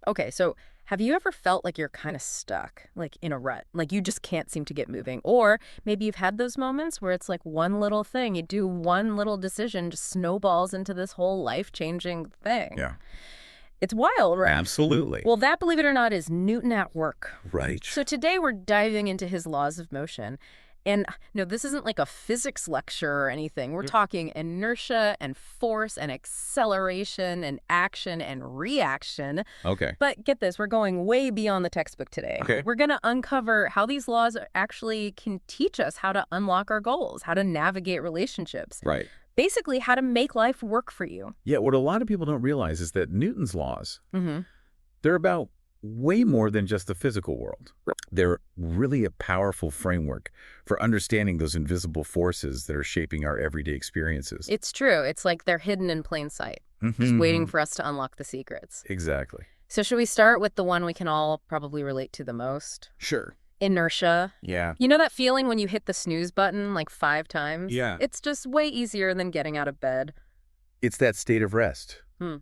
Okay, so have you ever felt like you're kind of stuck, like in a rut, like you just can't seem to get moving? Or maybe you've had those moments where it's like one little thing, you do one little decision, just snowballs into this whole life-changing thing. Yeah, It's wild, right? absolutely. Well, that, believe it or not, is Newton at work. Right. So today we're diving into his laws of motion. And no, this isn't like a physics lecture or anything. We're talking inertia and force and acceleration and action and reaction. Okay. But get this, we're going way beyond the textbook today. Okay. We're going to uncover how these laws actually can teach us how to unlock our goals, how to navigate relationships, Right. basically how to make life work for you. Yeah, what a lot of people don't realize is that Newton's laws, Mm-hmm. they're about way more than just the physical world. They're really a powerful framework for understanding those invisible forces that are shaping our everyday experiences. It's true. It's like they're hidden in plain sight, just waiting for us to unlock the secrets. Exactly. So should we start with the one we can all probably relate to the most? Sure. Inertia. Yeah. You know that feeling when you hit the snooze button like 5 times? Yeah. It's just way easier than getting out of bed. It's that state of rest. Hmm.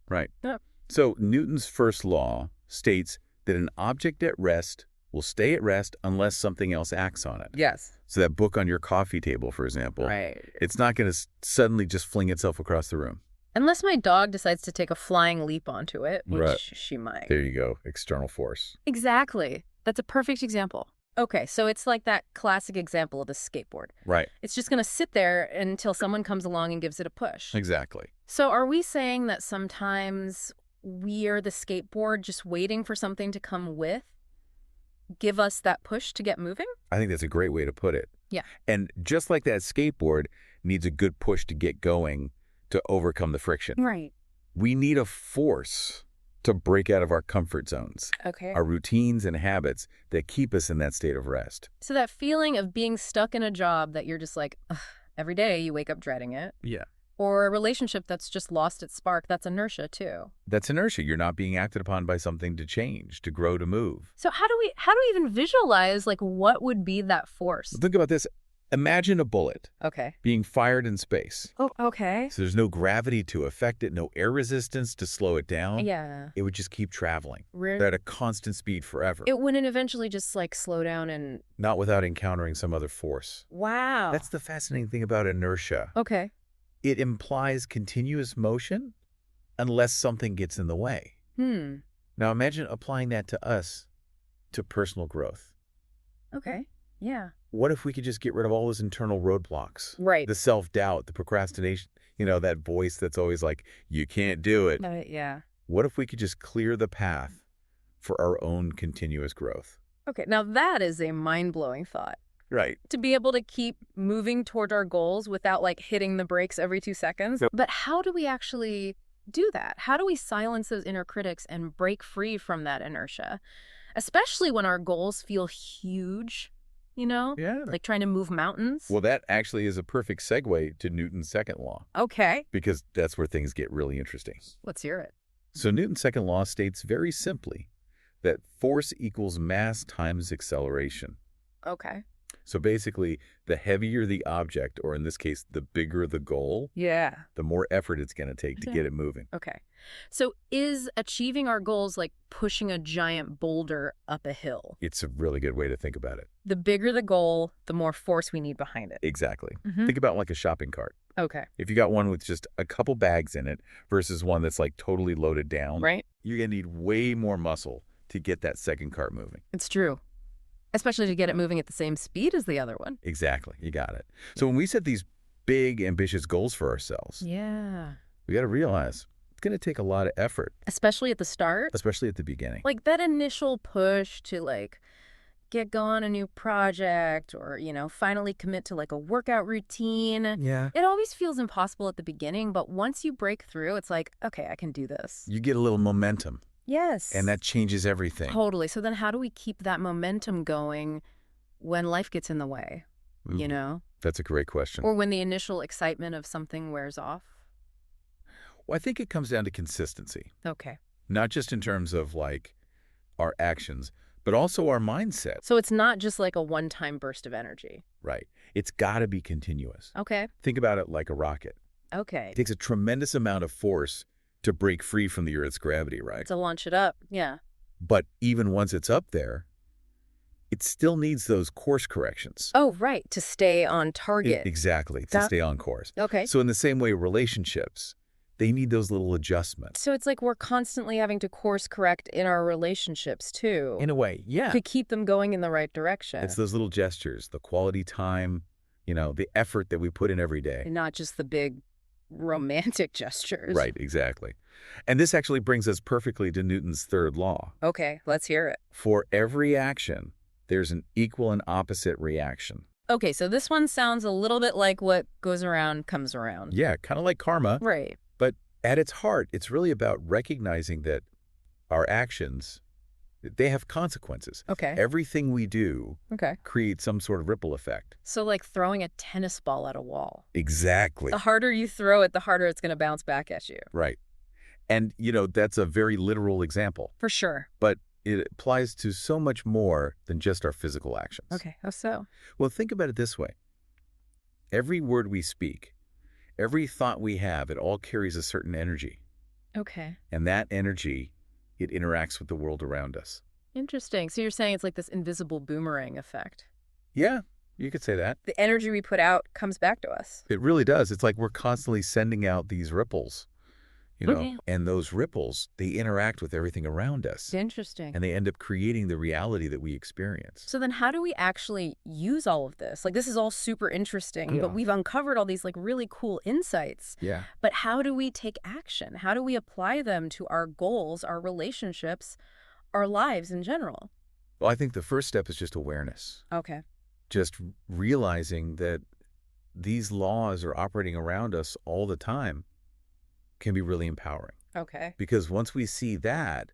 Right. Yep. So Newton's first law states that an object at rest will stay at rest unless something else acts on it. Yes. So that book on your coffee table, for example, Right. it's not going to suddenly just fling itself across the room. Unless my dog decides to take a flying leap onto it, which Right. she might. There you go. External force. Exactly. That's a perfect example. Okay, so it's like that classic example of a skateboard. Right. It's just going to sit there until someone comes along and gives it a push. Exactly. So are we saying that sometimes we are the skateboard just waiting for something to come give us that push to get moving? I think that's a great way to put it. Yeah. And just like that skateboard needs a good push to get going to overcome the friction, Right. we need a force to break out of our comfort zones, Okay. our routines and habits that keep us in that state of rest. So that feeling of being stuck in a job that you're just like, ugh, every day you wake up dreading it, Yeah. or a relationship that's just lost its spark, that's inertia too. That's inertia. You're not being acted upon by something to change, to grow, to move. So how do we even visualize like what would be that force? Think about this. Imagine a bullet Okay. being fired in space. Oh, okay. So there's no gravity to affect it, no air resistance to slow it down. Yeah. It would just keep traveling Re- at a constant speed forever, It wouldn't eventually just like slow down and not without encountering some other force. wow. That's the fascinating thing about inertia. Okay. It implies continuous motion unless something gets in the way. Now imagine applying that to us, to personal growth. Okay. Yeah. What if we could just get rid of all those internal roadblocks? Right. The self-doubt, the procrastination, that voice that's always like, you can't do it. Yeah. What if we could just clear the path for our own continuous growth? Okay. Now that is a mind-blowing thought. Right. To be able to keep moving toward our goals without like hitting the brakes every 2 seconds. Yep. But how do we actually do that? How do we silence those inner critics and break free from that inertia? Especially when our goals feel huge, Yeah. like trying to move mountains. Well, that actually is a perfect segue to Newton's second law, Okay. because that's where things get really interesting. Let's hear it. So Newton's second law states very simply that force equals mass times acceleration. Okay. So basically, the heavier the object, or in this case, the bigger the goal, Yeah. the more effort it's going to take to get it moving. Okay. So is achieving our goals like pushing a giant boulder up a hill? It's a really good way to think about it. The bigger the goal, the more force we need behind it. Exactly. Mhm. Think about like a shopping cart. Okay. If you got one with just a couple bags in it versus one that's like totally loaded down, Right? you're going to need way more muscle to get that second cart moving. It's true. Especially to get it moving at the same speed as the other one. Exactly. You got it. So when we set these big, ambitious goals for ourselves, Yeah. we got to realize it's going to take a lot of effort, Especially at the start. especially at the beginning. Like that initial push to like get going a new project or, finally commit to like a workout routine. Yeah. It always feels impossible at the beginning, but once you break through, it's like, okay, I can do this. You get a little momentum, Yes. and that changes everything. Totally. So then how do we keep that momentum going when life gets in the way, Ooh, That's a great question. Or when the initial excitement of something wears off? Well, I think it comes down to consistency, Okay. not just in terms of like our actions, but also our mindset. So it's not just like a one-time burst of energy. Right. It's got to be continuous. Okay. Think about it like a rocket. Okay. It takes a tremendous amount of force to break free from the Earth's gravity, right? To launch it up. Yeah. But even once it's up there, it still needs those course corrections. Oh, right. To stay on target. Exactly, to That, stay on course. okay. So in the same way, relationships, they need those little adjustments. So it's like we're constantly having to course correct in our relationships, too, In a way, yeah. to keep them going in the right direction. It's those little gestures, the quality time, the effort that we put in every day. And not just the big romantic gestures. Right, exactly. And this actually brings us perfectly to Newton's third law. Okay, let's hear it. For every action, there's an equal and opposite reaction. Okay, so this one sounds a little bit like what goes around comes around. Yeah, kind of like karma. Right. But at its heart, it's really about recognizing that our actions, they have consequences. Okay. Everything we do Okay. creates some sort of ripple effect. So like throwing a tennis ball at a wall. Exactly. The harder you throw it, the harder it's going to bounce back at you. Right. And, that's a very literal example. For sure. But it applies to so much more than just our physical actions. Okay, how so? Well, think about it this way. Every word we speak, every thought we have, it all carries a certain energy. Okay. And that energy, it interacts with the world around us. Interesting. So you're saying it's like this invisible boomerang effect. Yeah, you could say that. The energy we put out comes back to us. It really does. It's like we're constantly sending out these ripples, Okay. and those ripples, they interact with everything around us. Interesting. And they end up creating the reality that we experience. So then how do we actually use all of this? Like, this is all super interesting, Yeah. but we've uncovered all these like really cool insights. Yeah. But how do we take action? How do we apply them to our goals, our relationships, our lives in general? Well, I think the first step is just awareness. Okay. Just realizing that these laws are operating around us all the time can be really empowering. Okay. Because once we see that,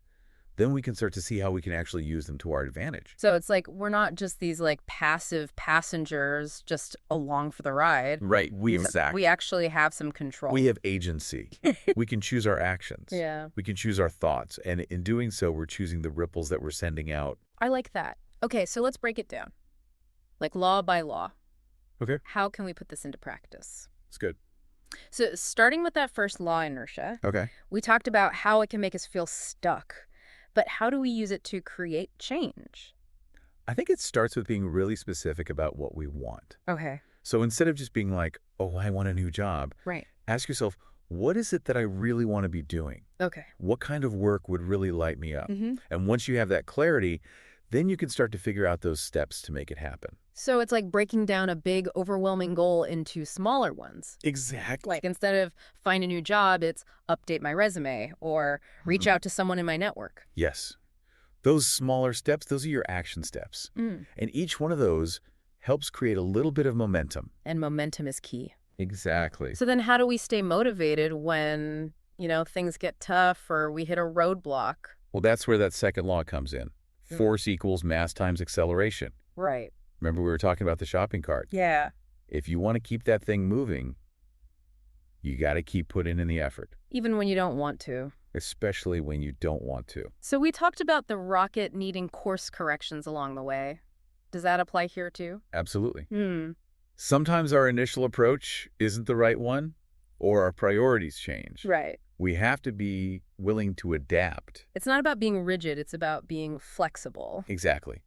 then we can start to see how we can actually use them to our advantage. So it's like we're not just these like passive passengers just along for the ride. Right. We actually have some control. We have agency. We can choose our actions. Yeah. We can choose our thoughts. And in doing so, we're choosing the ripples that we're sending out. I like that. Okay, so let's break it down. Like law by law. Okay. How can we put this into practice? It's good. So starting with that first law, inertia, Okay. we talked about how it can make us feel stuck. But how do we use it to create change? I think it starts with being really specific about what we want. Okay. So instead of just being like, oh, I want a new job, Right. ask yourself, what is it that I really want to be doing? Okay. What kind of work would really light me up? Mm-hmm. And once you have that clarity, then you can start to figure out those steps to make it happen. So it's like breaking down a big, overwhelming goal into smaller ones. Exactly. Like instead of find a new job, it's update my resume or reach out to someone in my network. Yes. Those smaller steps, those are your action steps. Mm. And each one of those helps create a little bit of momentum. And momentum is key. Exactly. So then how do we stay motivated when, things get tough or we hit a roadblock? Well, that's where that second law comes in. Force equals mass times acceleration. Right. Remember we were talking about the shopping cart? Yeah. If you want to keep that thing moving, you got to keep putting in the effort, Even when you don't want to. especially when you don't want to. So we talked about the rocket needing course corrections along the way. Does that apply here too? Absolutely. Hmm. Sometimes our initial approach isn't the right one, or our priorities change. Right. We have to be willing to adapt. It's not about being rigid. It's about being flexible. Exactly.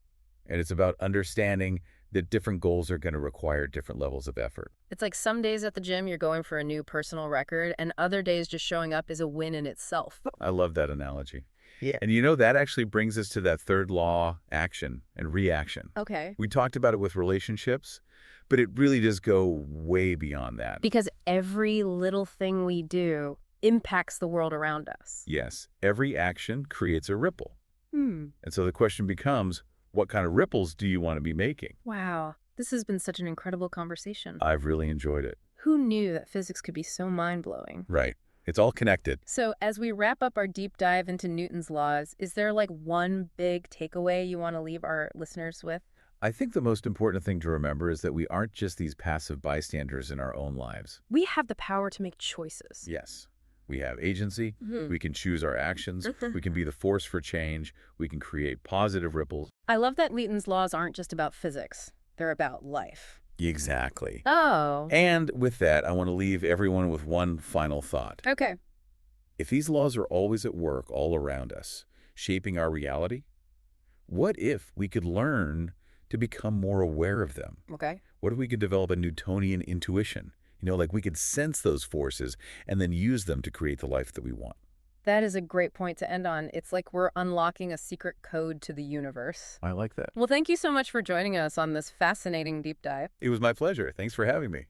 And it's about understanding that different goals are going to require different levels of effort. It's like some days at the gym, you're going for a new personal record, and other days just showing up is a win in itself. I love that analogy. Yeah. And that actually brings us to that third law, action and reaction. Okay. We talked about it with relationships, but it really does go way beyond that. Because every little thing we do impacts the world around us. Yes, every action creates a ripple. Hmm. And so the question becomes, what kind of ripples do you want to be making? Wow. This has been such an incredible conversation. I've really enjoyed it. Who knew that physics could be so mind-blowing? Right. It's all connected. So as we wrap up our deep dive into Newton's laws, is there like one big takeaway you want to leave our listeners with? I think the most important thing to remember is that we aren't just these passive bystanders in our own lives. We have the power to make choices. Yes. We have agency. Mhm. We can choose our actions. We can be the force for change. We can create positive ripples. I love that Newton's laws aren't just about physics. They're about life. Exactly. Oh. And with that, I want to leave everyone with one final thought. Okay. If these laws are always at work all around us, shaping our reality, what if we could learn to become more aware of them? Okay. What if we could develop a Newtonian intuition? Like we could sense those forces and then use them to create the life that we want. That is a great point to end on. It's like we're unlocking a secret code to the universe. I like that. Well, thank you so much for joining us on this fascinating deep dive. It was my pleasure. Thanks for having me.